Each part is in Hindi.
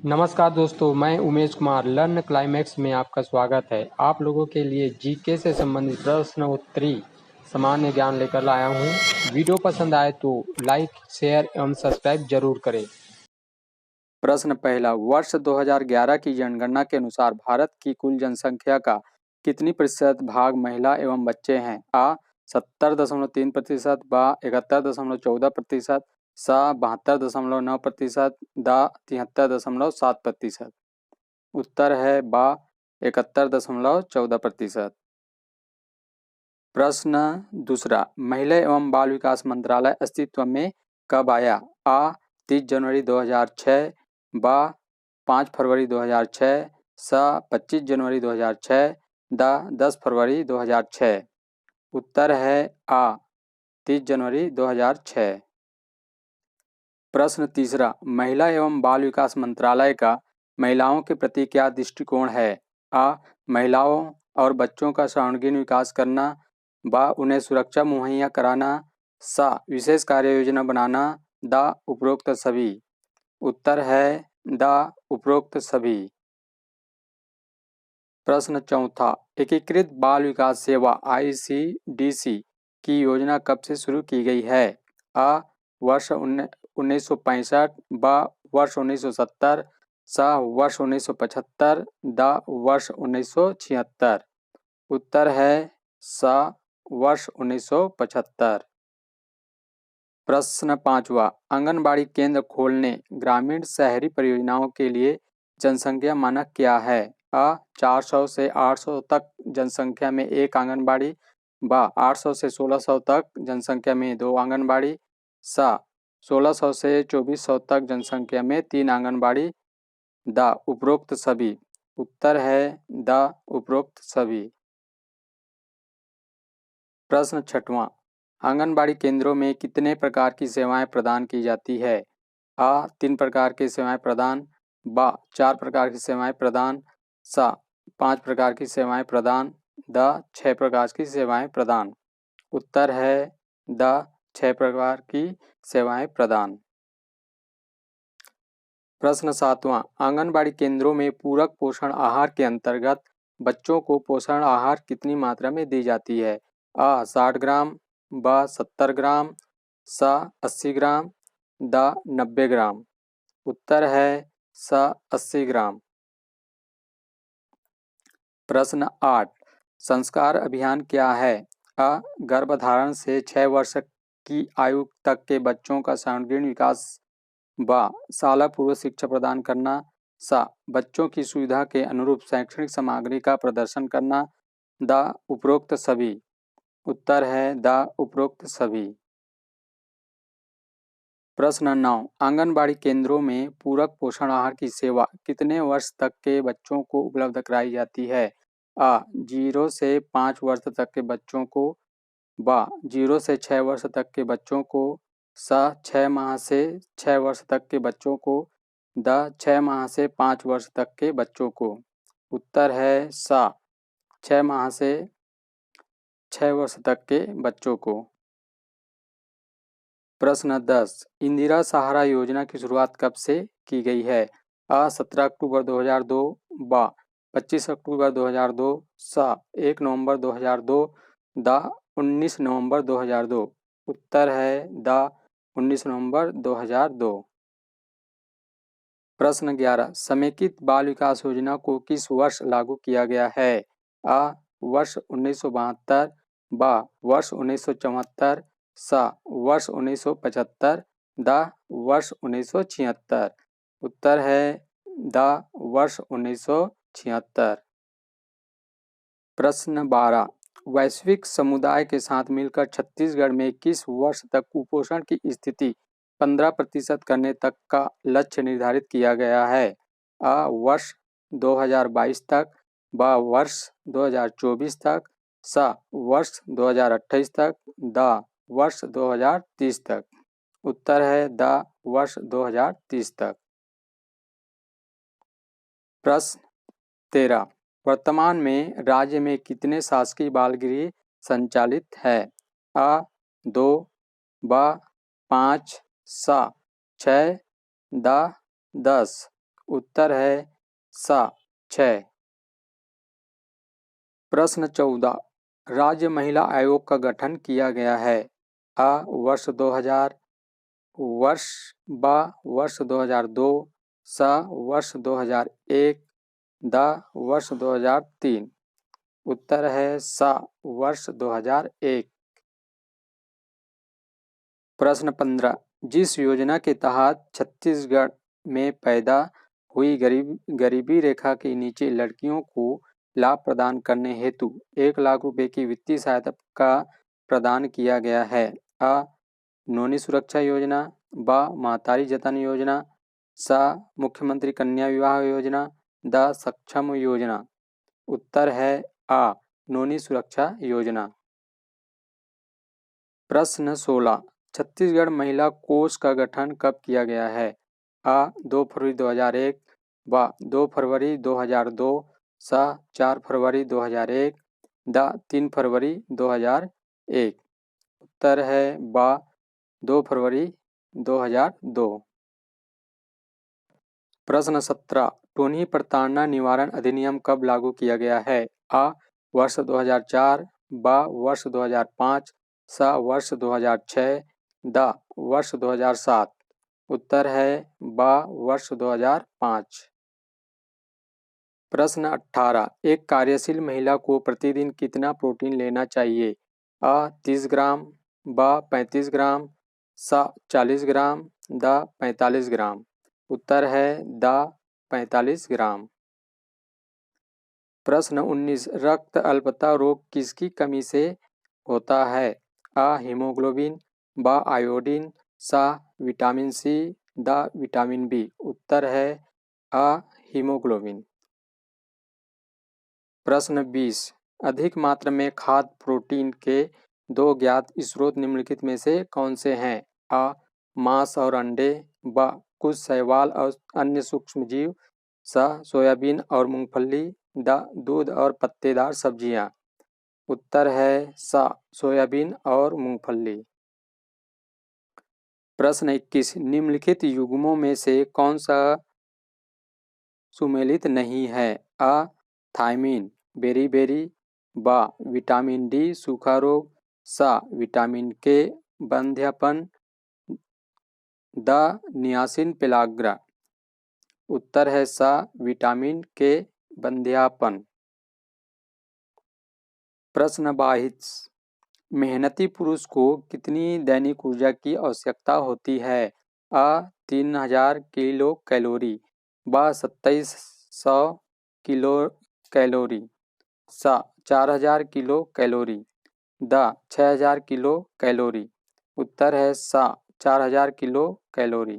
नमस्कार दोस्तों, मैं उमेश कुमार। लर्न क्लाइमेक्स में आपका स्वागत है। आप लोगों के लिए जीके से संबंधित प्रश्न उत्तरी सामान्य ज्ञान लेकर आया हूँ। वीडियो पसंद आए तो लाइक, शेयर एवं सब्सक्राइब जरूर करें। प्रश्न पहला, वर्ष 2011 की जनगणना के अनुसार भारत की कुल जनसंख्या का कितनी प्रतिशत भाग महिला एवं बच्चे हैं? आ 70.3%, बा 71.14%, सा 72.9%, दा 73.7%। उत्तर है बा 71.14%। प्रश्न दूसरा, महिला एवं बाल विकास मंत्रालय अस्तित्व में कब आया? आ 30 जनवरी 2006, बा 5 फरवरी 2006, सा 25 जनवरी 2006, दा 10 फरवरी 2006। उत्तर है आ 30 जनवरी 2006। प्रश्न तीसरा, महिला एवं बाल विकास मंत्रालय का महिलाओं के प्रति क्या दृष्टिकोण है? आ महिलाओं और बच्चों का सर्वांगीण विकास करना, बा उन्हें सुरक्षा मुहैया कराना, सा विशेष कार्य योजना बनाना, दा उपरोक्त सभी। उत्तर है दा उपरोक्त सभी। प्रश्न चौथा, एकीकृत बाल विकास सेवा ICDC की योजना कब से शुरू की गई है? आ वर्ष 1965, बा वर्ष 1970, सा वर्ष 1975, दा वर्ष 1976। उत्तर है सा वर्ष 1975। प्रश्न पांचवा, आंगनबाड़ी केंद्र खोलने ग्रामीण शहरी परियोजनाओं के लिए जनसंख्या मानक क्या है? आ 400 से 800 तक जनसंख्या में एक आंगनबाड़ी, बा 800 से 1600 तक जनसंख्या में 2 आंगनबाड़ी, सा 1600 से 2400 तक जनसंख्या में 3 आंगनबाड़ी, दा उपरोक्त सभी। उत्तर है दा उपरोक्त सभी। प्रश्न छठवां, आंगनबाड़ी केंद्रों में कितने प्रकार की सेवाएं प्रदान की जाती है? आ 3 प्रकार की सेवाएं प्रदान, बा 4 प्रकार की सेवाएं प्रदान, सा 5 प्रकार की सेवाएं प्रदान, दा 6 प्रकार की सेवाएं प्रदान। उत्तर है दा 6 प्रकार की सेवाएं प्रदान। प्रश्न सातवां, आंगनबाड़ी केंद्रों में पूरक पोषण आहार के अंतर्गत बच्चों को पोषण आहार कितनी मात्रा में दी जाती है? आ 60 ग्राम, बा 70 ग्राम, सा 80 ग्राम, दा 90 ग्राम। उत्तर है सा 80 ग्राम। प्रश्न 8, संस्कार अभियान क्या है? आ गर्भधारण से 6 वर्ष की आयु तक के बच्चों का सर्वांगीण विकास, बा शाला पूर्व शिक्षा प्रदान करना, सा बच्चों की सुविधा के अनुरूप शैक्षणिक सामग्री का प्रदर्शन करना, दा उपरोक्त सभी। उत्तर है दा उपरोक्त सभी। प्रश्न 9, आंगनबाड़ी केंद्रों में पूरक पोषण आहार की सेवा कितने वर्ष तक के बच्चों को उपलब्ध कराई जाती है? आ 0 से 5 वर्ष तक के बच्चों को, बा 0 से 6 वर्ष तक के बच्चों को, सा 6 माह से 6 वर्ष तक के बच्चों को, दा 6 माह से 5 वर्ष तक के बच्चों को। उत्तर है सा 6 माह से 6 वर्ष तक के बच्चों को। प्रश्न 10, इंदिरा सहारा योजना की शुरुआत कब से की गई है? आ 17 अक्टूबर 2002, बा 25 अक्टूबर 2002, सा 1 नवंबर 2002, दा 19 नवंबर 2002। उत्तर है दा 19 नवंबर 2002। प्रश्न 11, समेकित बाल विकास योजना को किस वर्ष लागू किया गया है? आ वर्ष 1972, बा वर्ष 1974, सा वर्ष 1975, दा वर्ष 1976। उत्तर है दा वर्ष 1976। प्रश्न 12, वैश्विक समुदाय के साथ मिलकर छत्तीसगढ़ में किस वर्ष तक कुपोषण की स्थिति 15% करने तक का लक्ष्य निर्धारित किया गया है? आ वर्ष 2022 तक, बा वर्ष 2024 तक, सा वर्ष 2028 तक, दा वर्ष 2030 तक। उत्तर है दा वर्ष 2030 तक। प्रश्न 13, वर्तमान में राज्य में कितने शासकीय बाल गृह संचालित है? आ 2, बा 5, सा 6, दा 10। उत्तर है सा 6। प्रश्न 14, राज्य महिला आयोग का गठन किया गया है। आ वर्ष 2000, वर्ष 2002, सा वर्ष 2001, द वर्ष 2003। उत्तर है सा वर्ष 2001। प्रश्न 15, जिस योजना के तहत छत्तीसगढ़ में पैदा हुई गरीबी रेखा के नीचे लड़कियों को लाभ प्रदान करने हेतु 1 लाख रुपए की वित्तीय सहायता का प्रदान किया गया है। आ नोनी सुरक्षा योजना, ब महतारी जतन योजना, सा मुख्यमंत्री कन्या विवाह योजना, द सक्षम योजना। उत्तर है आ नोनी सुरक्षा योजना। प्रश्न 16, छत्तीसगढ़ महिला कोष का गठन कब किया गया है। आ 2 फरवरी 2001, ब 2 फरवरी 2002, सा 4 फरवरी 2001, द 3 फरवरी 2001। उत्तर है ब 2 फरवरी 2002। प्रश्न 17, टोनी प्रताड़ना निवारण अधिनियम कब लागू किया गया है। आ वर्ष 2004, ब वर्ष 2005, सा वर्ष 2006, द वर्ष 2007। उत्तर है ब वर्ष 2005। प्रश्न 18, एक कार्यशील महिला को प्रतिदिन कितना प्रोटीन लेना चाहिए। आ 30 ग्राम, ब 35 ग्राम, सा 40 ग्राम, द 45 ग्राम। उत्तर है द 45 ग्राम। प्रश्न 19, रक्त अल्पता रोग किसकी कमी से होता है। आ हीमोग्लोबिन, ब आयोडीन, सा विटामिन सी, द विटामिन बी। उत्तर है आ हीमोग्लोबिन। प्रश्न 20, अधिक मात्रा में खाद्य प्रोटीन के 2 ज्ञात स्रोत निम्नलिखित में से कौन से हैं। आ मांस और अंडे, ब कुछ शैवाल और अन्य सूक्ष्मजीव, सा सोयाबीन और मूंगफली, द दूध और पत्तेदार सब्जियां। उत्तर है सा सोयाबीन और मूंगफली। प्रश्न 21, निम्नलिखित युग्मों में से कौन सा सुमेलित नहीं है। आ थायमिन बेरीबेरी, ब विटामिन डी सूखा रोग, सा विटामिन के बंध्यपन, द नियासिन पेलाग्रा। उत्तर है सा विटामिन के बंध्यापन। प्रश्न 22, मेहनती पुरुष को कितनी दैनिक ऊर्जा की आवश्यकता होती है। आ 3000 किलो कैलोरी, ब 2700 किलो कैलोरी, सा 4000 किलो कैलोरी, द 6000 किलो कैलोरी। उत्तर है सा 4000 किलो कैलोरी।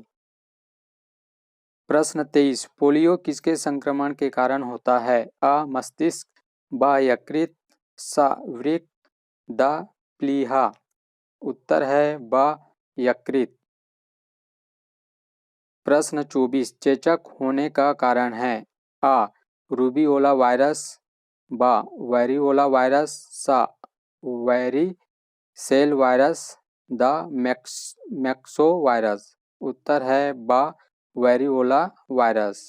प्रश्न 23, पोलियो किसके संक्रमण के कारण होता है। आ मस्तिष्क, ब यकृत, सा वृक्क, द प्लीहा। उत्तर है ब यकृत। प्रश्न 24, चेचक होने का कारण है। आ रूबीओला वायरस, ब वेरिओला वायरस, सा वेरिसेल वायरस, द मैक्सो वायरस। उत्तर है ब वेरिओला वायरस।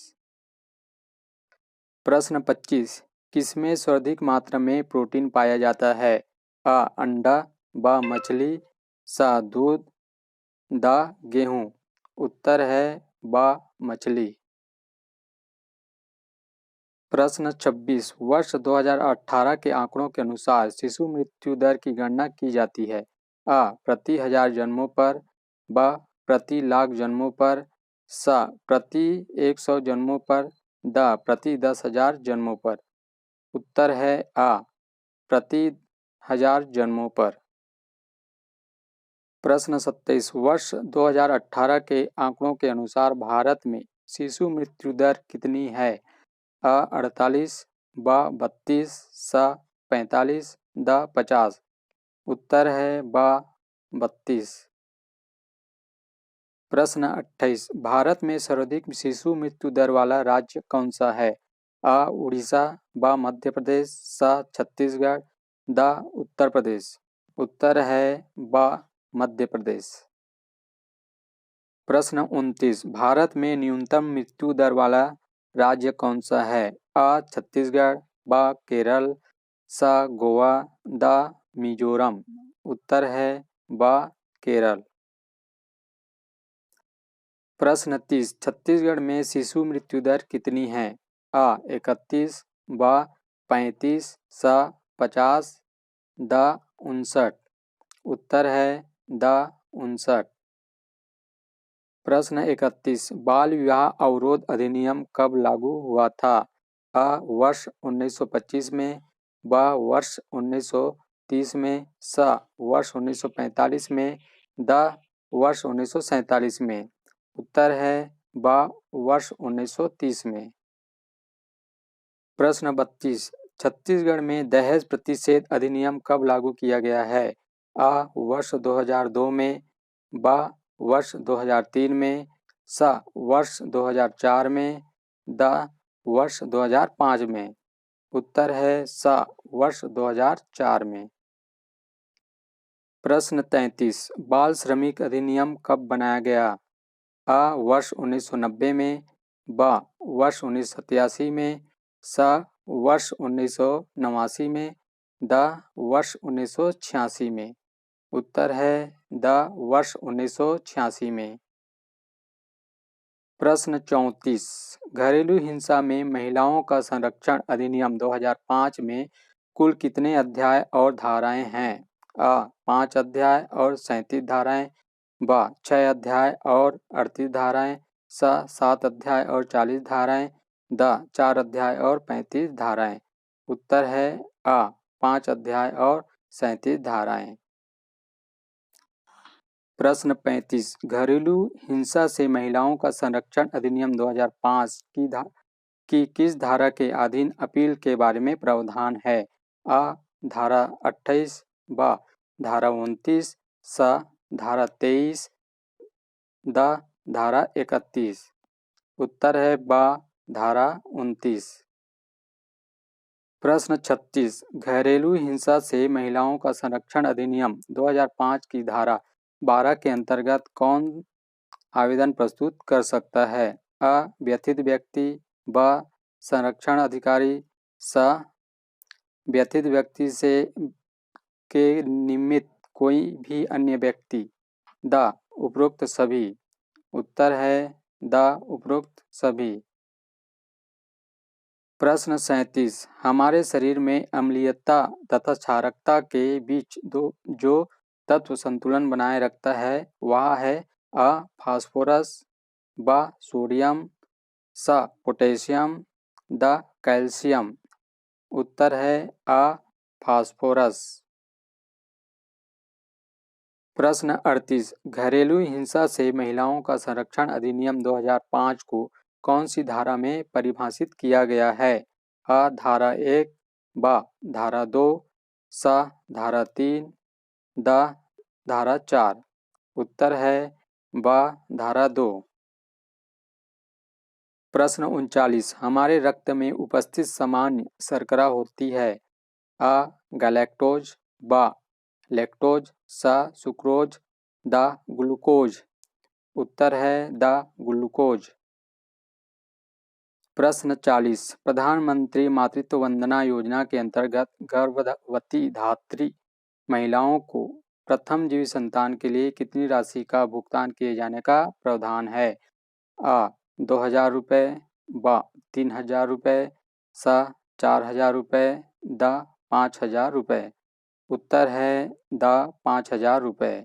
प्रश्न 25, किसमें सर्वाधिक मात्रा में प्रोटीन पाया जाता है। आ अंडा, ब मछली, सा दूध, द गेहूँ। उत्तर है ब मछली। प्रश्न 26, वर्ष 2018 के आंकड़ों के अनुसार शिशु मृत्यु दर की गणना की जाती है। आ प्रति 1000 जन्मों पर, ब प्रति लाख जन्मों पर, सा प्रति 100 जन्मों पर, द प्रति 10,000 जन्मों पर। उत्तर है आ प्रति 1000 जन्मों पर। प्रश्न 27, वर्ष 2018 के आंकड़ों के अनुसार भारत में शिशु मृत्यु दर कितनी है। आ 48, ब 32, सा 45, द 50। उत्तर है ब 32। प्रश्न 28, भारत में सर्वाधिक शिशु मृत्यु दर वाला राज्य कौन सा है। आ उड़ीसा, ब मध्य प्रदेश, सा छत्तीसगढ़, द उत्तर प्रदेश। उत्तर है ब मध्य प्रदेश। प्रश्न 29, भारत में न्यूनतम मृत्यु दर वाला राज्य कौन सा है? अ छत्तीसगढ़, ब केरल, स गोवा, द मिजोरम। उत्तर है ब केरल। प्रश्न 30, छत्तीसगढ़ में शिशु मृत्यु दर कितनी है? अ 31, ब 35, स 50, द 59। उत्तर है द 59। प्रश्न 31, बाल विवाह अवरोध अधिनियम कब लागू हुआ था? अ वर्ष 1925 में, ब वर्ष 1930 में, स वर्ष 1945 में, द वर्ष 1947 में। उत्तर है ब वर्ष 1930 में। प्रश्न 32, छत्तीसगढ़ में दहेज प्रतिषेध अधिनियम कब लागू किया गया है? अ वर्ष 2002 में, ब वर्ष 2003 में, स वर्ष 2004 में, द वर्ष 2005 में। उत्तर है स वर्ष 2004 में। प्रश्न 33, बाल श्रमिक अधिनियम कब बनाया गया? अ वर्ष 1990 में, ब वर्ष 1987 में, स वर्ष 1989 में, द वर्ष 1986 में। उत्तर है द वर्ष 1986 में। प्रश्न 34, घरेलू हिंसा में महिलाओं का संरक्षण अधिनियम 2005 में कुल कितने अध्याय और धाराएं हैं? अ 5 अध्याय और 37 धाराएं, ब 6 अध्याय और 38 धाराएं, स 7 अध्याय और 40 धाराएं, द 4 अध्याय और 35 धाराएं। उत्तर है अ 5 अध्याय और 37 धाराएं। प्रश्न 35, घरेलू हिंसा से महिलाओं का संरक्षण अधिनियम 2005 की किस धारा के अधीन अपील के बारे में प्रावधान है? अ धारा 28, ब धारा 29, स धारा 23, द धारा 31। उत्तर है ब धारा 29। प्रश्न 36, घरेलू हिंसा से महिलाओं का संरक्षण अधिनियम 2005 की धारा 12 के अंतर्गत कौन आवेदन प्रस्तुत कर सकता है? अ व्यथित व्यक्ति, ब संरक्षण अधिकारी, स व्यथित व्यक्ति से के निमित्त कोई भी अन्य व्यक्ति, द उपरोक्त सभी। उत्तर है द उपरोक्त सभी। प्रश्न 37, हमारे शरीर में अम्लीयता तथा क्षारकता के बीच जो तत्व संतुलन बनाए रखता है वह है अ फास्फोरस, ब सोडियम, स पोटेशियम, द कैल्शियम। उत्तर है अ फास्फोरस। प्रश्न 38, घरेलू हिंसा से महिलाओं का संरक्षण अधिनियम 2005 को कौन सी धारा में परिभाषित किया गया है? अ धारा 1, ब धारा 2, स धारा 3, द धारा 4। उत्तर है ब धारा 2। प्रश्न 39, हमारे रक्त में उपस्थित सामान्य शर्करा होती है? अ गैलेक्टोज, ब लैक्टोज, स सुक्रोज, द ग्लूकोज। उत्तर है द ग्लूकोज। प्रश्न 40, प्रधानमंत्री मातृत्व वंदना योजना के अंतर्गत गर्भवती धात्री महिलाओं को प्रथम जीवित संतान के लिए कितनी राशि का भुगतान किए जाने का प्रावधान है? अ 2000 रुपये, ब 3000 रुपये, स 4000 रुपये, द 5000 रुपये। उत्तर है द 5000 रुपये।